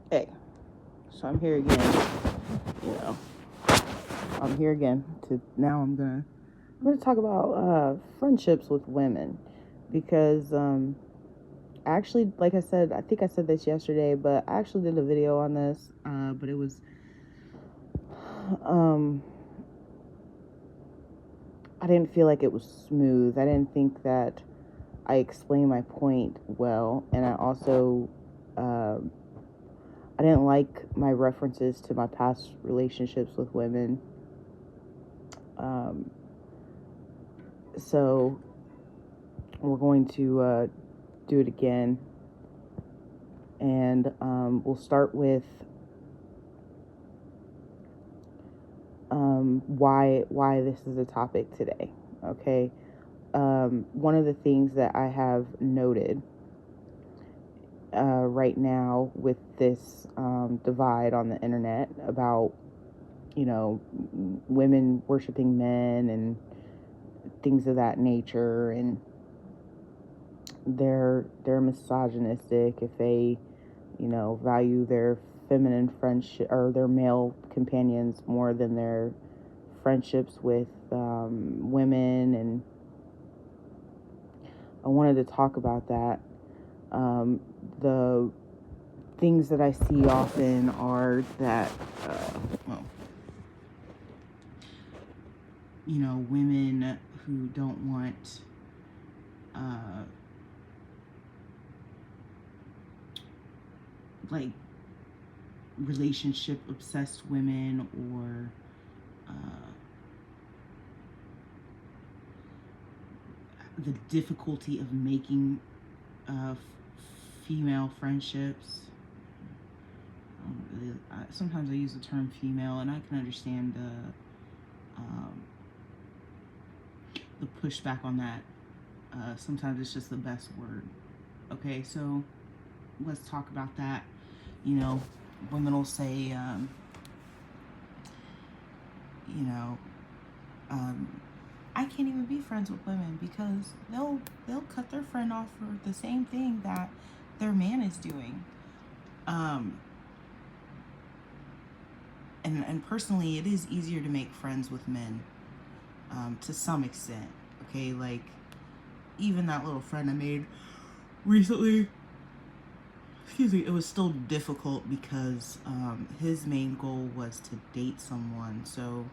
Hey, so I'm here again. You know, I'm here again. I'm gonna talk about friendships with women because actually, like I said, I think I said this yesterday, but I actually did a video on this. But it was um I didn't feel like it was smooth. I didn't think that I explained my point well, and uh, I didn't like my references to my past relationships with women. Um, so we're going to do it again, and we'll start with why this is a topic today. Okay, one of the things that I have noted right now with this divide on the internet about women worshiping men and things of that nature, and they're misogynistic if they value their feminine friendship or their male companions more than their friendships with women. And I wanted to talk about that. The things that I see often are that, well, women who don't want uh, like relationship obsessed women, or the difficulty of making female friendships. Sometimes I use the term female, and I can understand the pushback on that. Sometimes it's just the best word. Okay, so let's talk about that. Women will say, you know, um, I can't even be friends with women because they'll cut their friend off for the same thing that their man is doing. And personally, it is easier to make friends with men to some extent. Okay, like even that little friend I made recently, excuse me, it was still difficult because his main goal was to date someone. So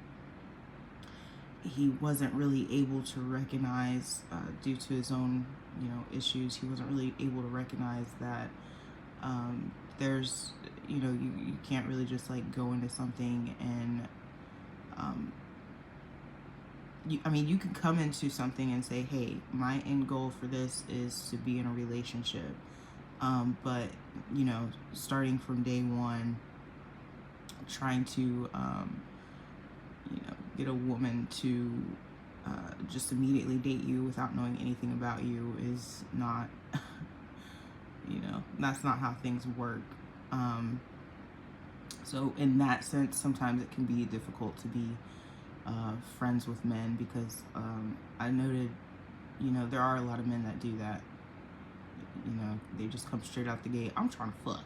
he wasn't really able to recognize, due to his own, issues, he wasn't really able to recognize that there's, you can't really just like go into something and, you can come into something and say, hey, my end goal for this is to be in a relationship. But, starting from day one, trying to, get a woman to just immediately date you without knowing anything about you is not, that's not how things work. So in that sense, sometimes it can be difficult to be friends with men because I noted, there are a lot of men that do that. They just come straight out the gate. I'm trying to fuck.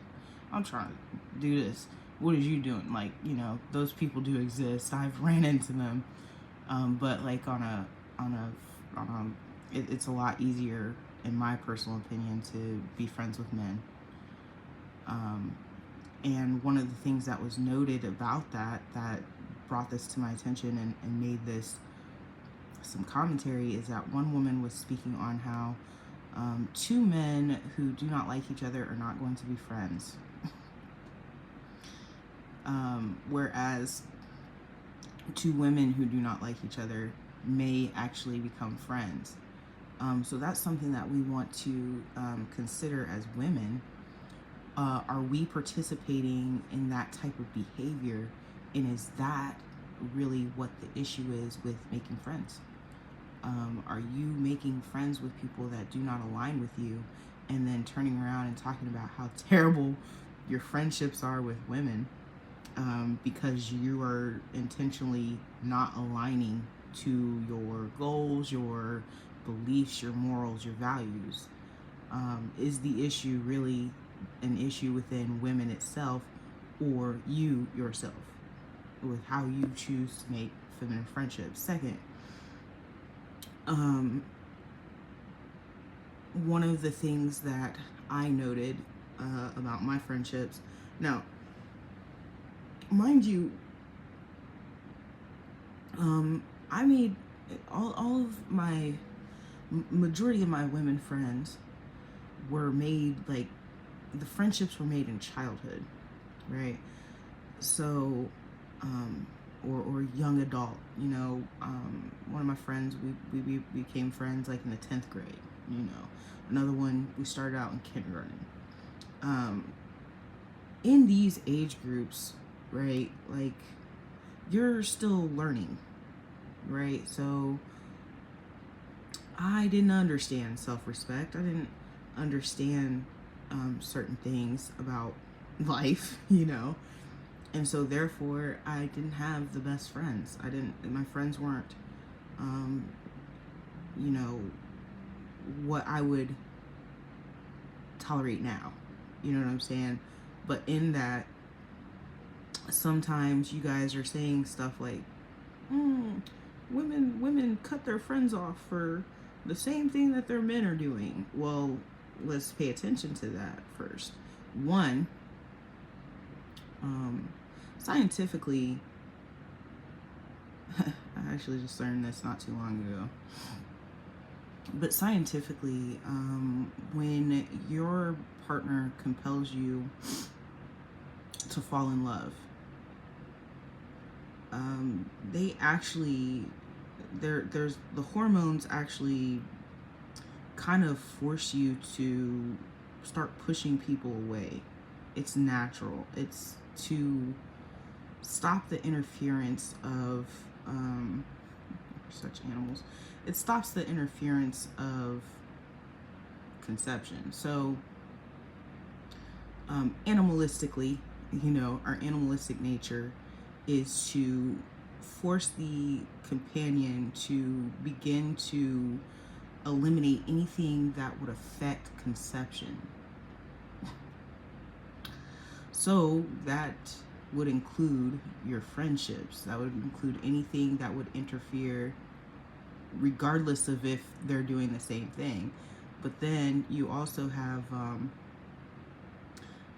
I'm trying to do this. What is you doing? Like, those people do exist. I've ran into them. But like it's a lot easier, in my personal opinion, to be friends with men. And one of the things that was noted about that brought this to my attention and made this some commentary is that one woman was speaking on how two men who do not like each other are not going to be friends. Whereas two women who do not like each other may actually become friends. So that's something that we want to consider as women. Are we participating in that type of behavior? And is that really what the issue is with making friends? Are you making friends with people that do not align with you and then turning around and talking about how terrible your friendships are with women because you are intentionally not aligning to your goals, your beliefs, your morals, your values? Is the issue really an issue within women itself or you yourself with how you choose to make feminine friendships. Second, one of the things that I noted about my friendships. Now, mind you, I made all of my majority of my women friends were made, like, the friendships were made in childhood, right? So, or young adult, you know. One of my friends, we became friends like in the 10th grade, you know. Another one, we started out in kindergarten. In these age groups, right, like, you're still learning, right? So I didn't understand self-respect. I didn't understand certain things about life, you know. And so therefore I didn't have the best friends. My friends weren't, you know, what I would tolerate now. You know what I'm saying? But in that, sometimes you guys are saying stuff like, women cut their friends off for the same thing that their men are doing. Well, let's pay attention to that first. One, scientifically, I actually just learned this not too long ago. But scientifically, when your partner compels you to fall in love, they actually, there's the hormones actually kind of force you to start pushing people away. It's natural. It's to stop the interference of such animals. It stops the interference of conception. So animalistically, you know, our animalistic nature is to force the companion to begin to eliminate anything that would affect conception. So that would include your friendships. That would include anything that would interfere, regardless of if they're doing the same thing. But then you also have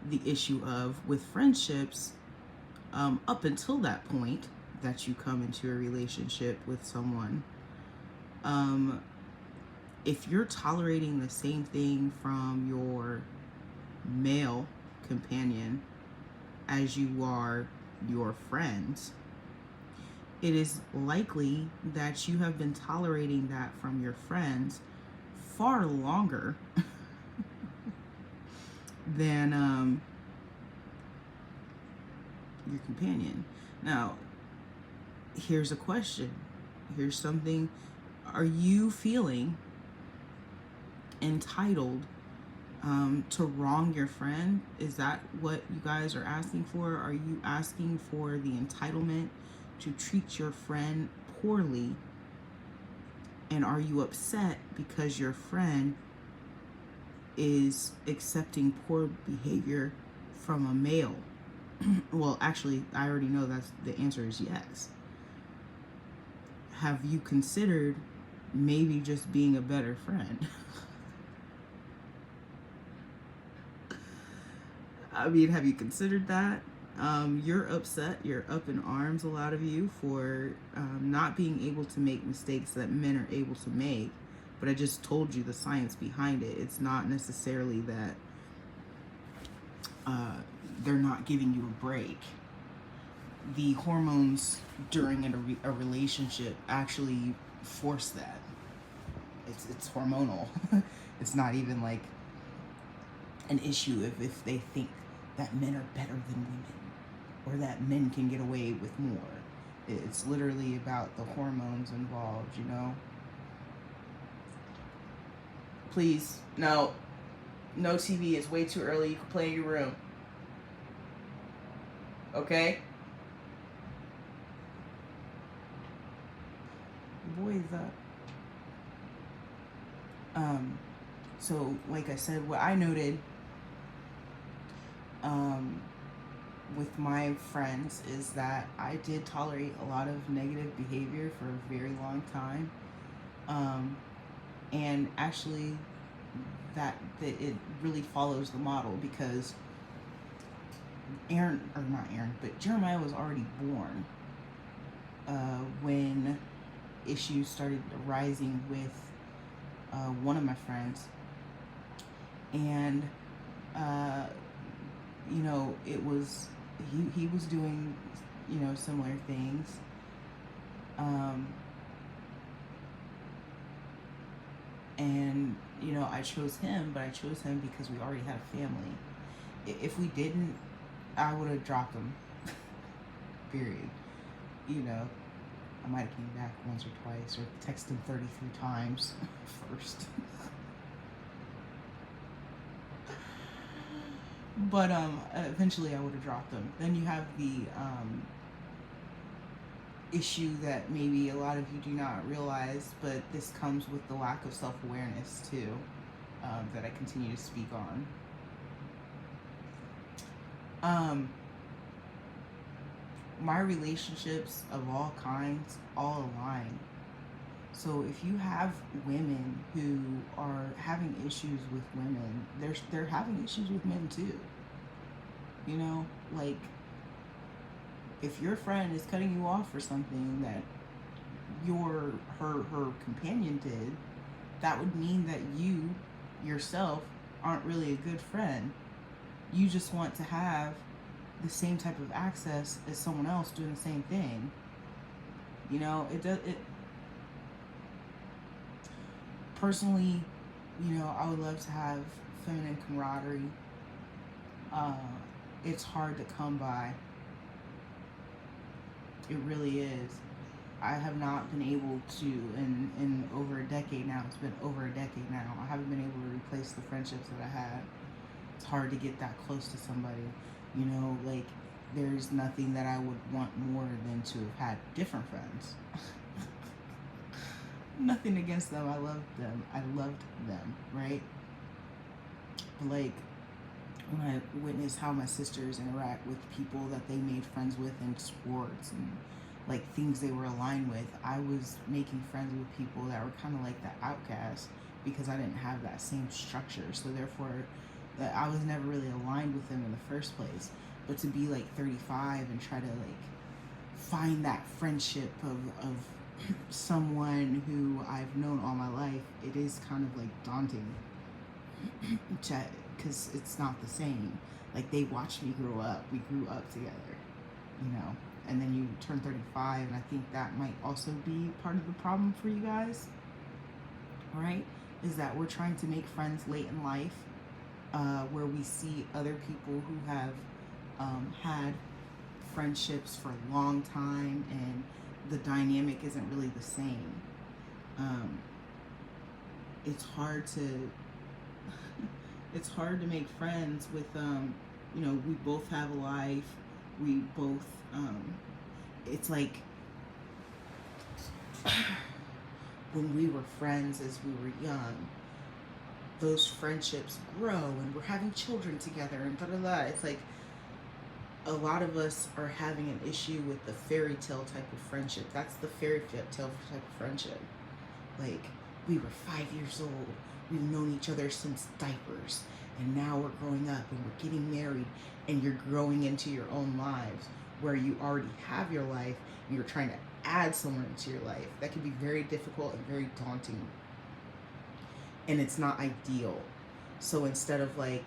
the issue of, with friendships, up until that point that you come into a relationship with someone, if you're tolerating the same thing from your male companion as you are your friends, it is likely that you have been tolerating that from your friends far longer than your companion. Now, here's a question. Here's something. Are you feeling entitled to wrong your friend? Is that what you guys are asking for? Are you asking for the entitlement to treat your friend poorly? And are you upset because your friend is accepting poor behavior from a male? Well, actually, I already know that's the answer is yes. Have you considered maybe just being a better friend? I mean, have you considered that? You're upset, you're up in arms, a lot of you, for not being able to make mistakes that men are able to make. But I just told you the science behind it. It's not necessarily that they're not giving you a break. The hormones during a relationship actually force that. It's hormonal. It's not even like an issue if they think that men are better than women or that men can get away with more. It's literally about the hormones involved, you know? Please, no TV. It's way too early. You can play in your room. Okay? The boy is up. So, like I said, what I noted um, with my friends is that I did tolerate a lot of negative behavior for a very long time. Um, and actually, that it really follows the model, because Aaron, or not Aaron, but Jeremiah was already born when issues started arising with one of my friends. And uh, it was, he was doing, similar things. And I chose him, but I chose him because we already had a family. If we didn't, I would have dropped him. Period. I might have came back once or twice, or texted him 33 times first. But eventually I would have dropped him. Then you have the issue that maybe a lot of you do not realize, but this comes with the lack of self-awareness too, that I continue to speak on. My relationships of all kinds all align. So if you have women who are having issues with women, they're having issues with men too. Like, if your friend is cutting you off for something that her companion did, that would mean that you yourself aren't really a good friend. You just want to have the same type of access as someone else doing the same thing. It personally, I would love to have feminine camaraderie. It's hard to come by. It really is. I have not been able to, in over a decade now, it's been over a decade now, I haven't been able to replace the friendships that I had. It's hard to get that close to somebody. Like, there's nothing that I would want more than to have had different friends. Nothing against them. I loved them, right? Like, when I witnessed how my sisters interact with people that they made friends with in sports and like things they were aligned with, I was making friends with people that were kind of like the outcasts because I didn't have that same structure. So therefore, that I was never really aligned with them in the first place. But to be like 35 and try to like find that friendship of someone who I've known all my life, it is kind of like daunting, because it's not the same. Like, they watched me grow up. We grew up together, and then you turn 35, and I think that might also be part of the problem for you guys, right? Is that we're trying to make friends late in life, where we see other people who have had friendships for a long time, and the dynamic isn't really the same. It's hard to make friends with we both have a life. We both it's like when we were friends as we were young, those friendships grow and we're having children together and blah blah blah. It's like a lot of us are having an issue with the fairy tale type of friendship. That's the fairy tale type of friendship. Like, we were 5 years old, we've known each other since diapers, and now we're growing up and we're getting married, and you're growing into your own lives where you already have your life and you're trying to add someone into your life. That can be very difficult and very daunting, and it's not ideal. So instead of like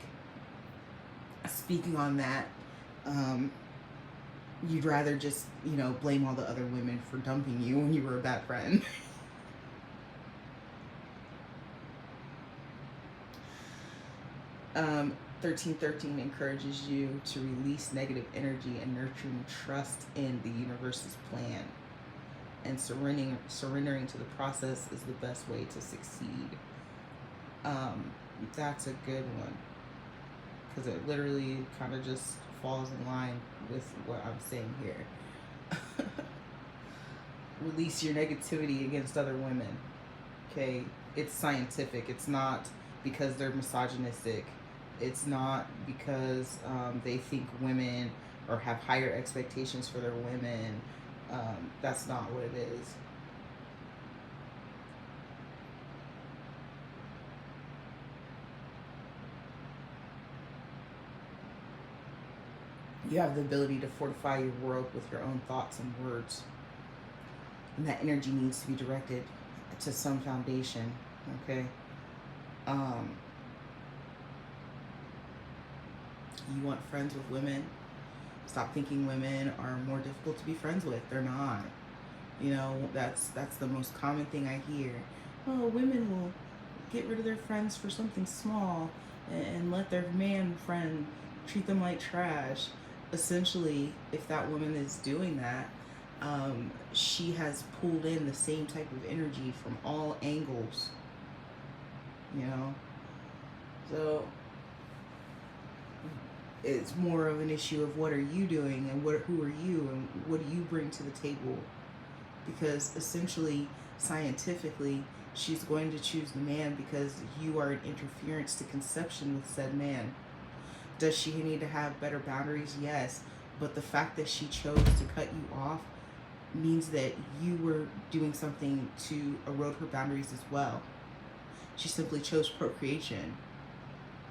speaking on that, you'd rather just blame all the other women for dumping you when you were a bad friend. 1313 encourages you to release negative energy and nurturing trust in the universe's plan. And surrendering to the process is the best way to succeed. That's a good one, because it literally kind of just falls in line with what I'm saying here. Release your negativity against other women. Okay? It's scientific. It's not because they're misogynistic. It's not because they think women or have higher expectations for their women. That's not what it is. You have the ability to fortify your world with your own thoughts and words. And that energy needs to be directed to some foundation. Okay? Um, you want friends with women? Stop thinking women are more difficult to be friends with. They're not. You know, that's the most common thing I hear. Oh, women will get rid of their friends for something small and let their man friend treat them like trash. Essentially, if that woman is doing that, she has pulled in the same type of energy from all angles. You know, so it's more of an issue of what are you doing and who are you and what do you bring to the table, because essentially, scientifically, she's going to choose the man because you are an interference to conception with said man. Does she need to have better boundaries? Yes. But the fact that she chose to cut you off means that you were doing something to erode her boundaries as well. She simply chose procreation.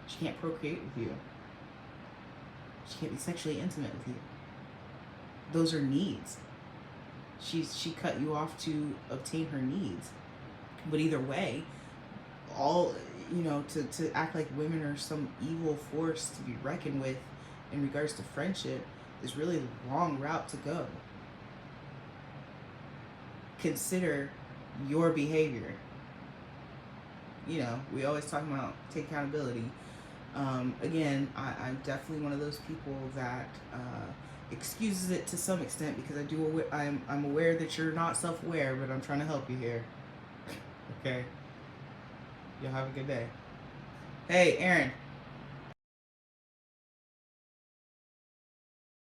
She can't procreate with you. She can't be sexually intimate with you. Those are needs. She cut you off to obtain her needs. But either way, all to act like women are some evil force to be reckoned with in regards to friendship is really a long route to go. Consider your behavior. We always talk about take accountability. Again, I'm definitely one of those people that excuses it to some extent because I'm aware that you're not self-aware, but I'm trying to help you here. Okay. Y'all have a good day. Hey, Aaron.